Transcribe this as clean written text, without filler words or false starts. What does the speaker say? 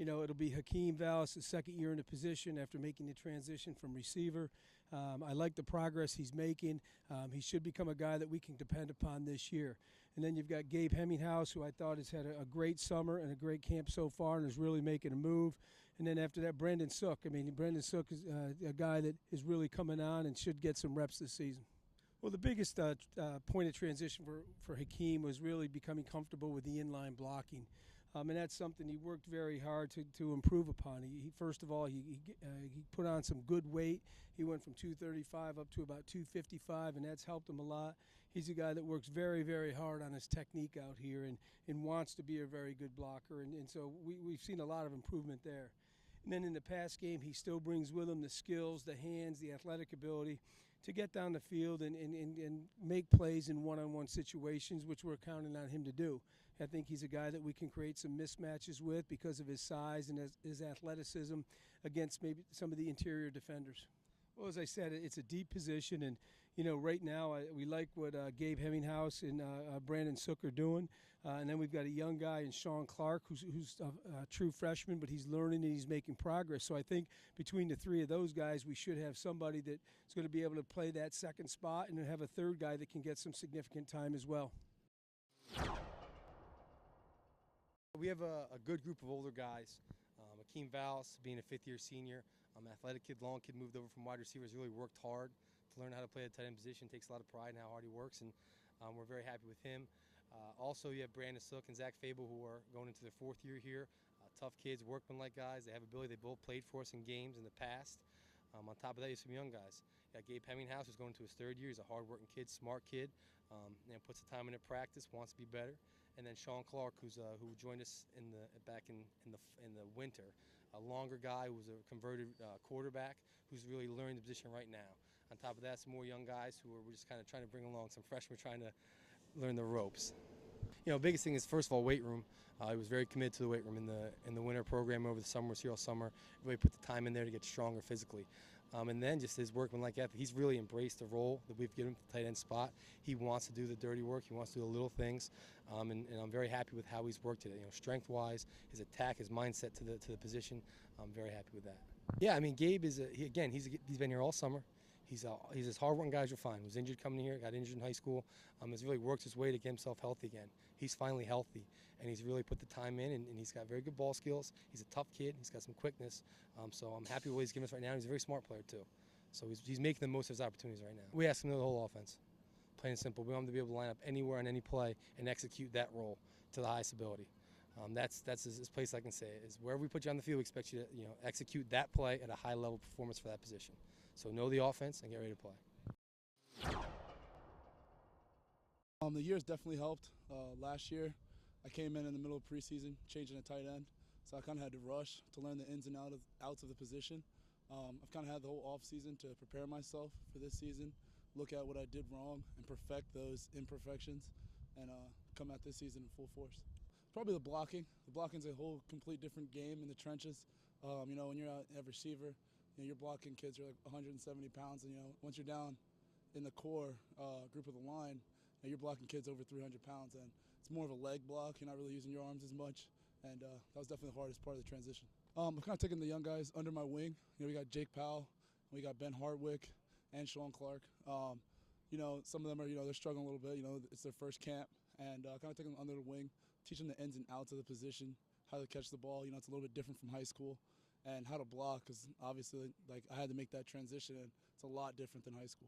it'll be Hakeem Valles, his second year in the position after making the transition from receiver. I like the progress he's making. He should become a guy that we can depend upon this year. And then you've got Gabe Hemminghouse, who I thought has had a great summer and a great camp so far and is really making a move. And then after that, Brandon Sook. Brandon Sook is a guy that is really coming on and should get some reps this season. Well, the biggest point of transition for Hakeem was really becoming comfortable with the inline blocking. And that's something he worked very hard to improve upon. First of all, he put on some good weight. He went from 235 up to about 255, and that's helped him a lot. He's a guy that works very, very hard on his technique out here and wants to be a very good blocker. And so we've seen a lot of improvement there. And then in the pass game, he still brings with him the skills, the hands, the athletic ability to get down the field and make plays in one-on-one situations, which we're counting on him to do. I think he's a guy that we can create some mismatches with because of his size and his athleticism against maybe some of the interior defenders. Well, as I said, it's a deep position, and right now we like what Gabe Hemminghouse and Brandon Sook are doing, and then we've got a young guy in Sean Clark who's a true freshman, but he's learning and he's making progress. So I think between the three of those guys, we should have somebody that's going to be able to play that second spot, and then have a third guy that can get some significant time as well. We have a good group of older guys. Hakeem Valles, being a fifth-year senior, athletic kid, long kid, moved over from wide receiver, has really worked hard to learn how to play the tight end position, takes a lot of pride in how hard he works, and we're very happy with him. Also, you have Brandon Sook and Zach Fable, who are going into their fourth year here. Tough kids, workmanlike guys. They have ability. They both played for us in games in the past. On top of that, you have some young guys. You got Gabe Hemminghouse, who's going into his third year. He's a hard-working kid, smart kid, puts the time into practice, wants to be better. And then Sean Clark, who joined us back in the winter, a longer guy who's a converted quarterback who's really learning the position right now. On top of that, some more young guys who we're just kind of trying to bring along. Some freshmen trying to learn the ropes. Biggest thing is, first of all, weight room. I was very committed to the weight room in the winter program over the summer. Was here all summer. Really put the time in there to get stronger physically. And then just his workmanlike ethic. He's really embraced the role that we've given him at the tight end spot. He wants to do the dirty work. He wants to do the little things. And I'm very happy with how he's worked today. Strength-wise, his attack, his mindset to the position. I'm very happy with that. Yeah, Gabe is he's been here all summer. He's as hard-working guy as you'll find. He was injured coming here, got injured in high school. Has really worked his way to get himself healthy again. He's finally healthy, and he's really put the time in, and he's got very good ball skills. He's a tough kid. He's got some quickness. So I'm happy with what he's giving us right now. He's a very smart player, too. So he's making the most of his opportunities right now. We ask him to do the whole offense. Plain and simple. We want him to be able to line up anywhere on any play and execute that role to the highest ability. That's as place I can say it, is wherever we put you on the field, we expect you to execute that play at a high-level performance for that position. So know the offense and get ready to play. The year's definitely helped. Last year, I came in the middle of preseason, changing a tight end, so I kind of had to rush to learn the ins and outs of the position. I've kind of had the whole offseason to prepare myself for this season, look at what I did wrong, and perfect those imperfections, and come out this season in full force. Probably the blocking. The blocking's a whole complete different game in the trenches. When you're out at receiver, you're blocking kids who are like 170 pounds, and once you're down in the core group of the line, you're blocking kids over 300 pounds, and it's more of a leg block. You're not really using your arms as much, and that was definitely the hardest part of the transition. I'm kind of taking the young guys under my wing. We got Jake Powell, we got Ben Hartwick, and Sean Clark. Some of them are, they're struggling a little bit. It's their first camp, and kind of taking them under the wing, teaching the ins and outs of the position, how to catch the ball. It's a little bit different from high school, and how to block, because obviously, I had to make that transition, and it's a lot different than high school.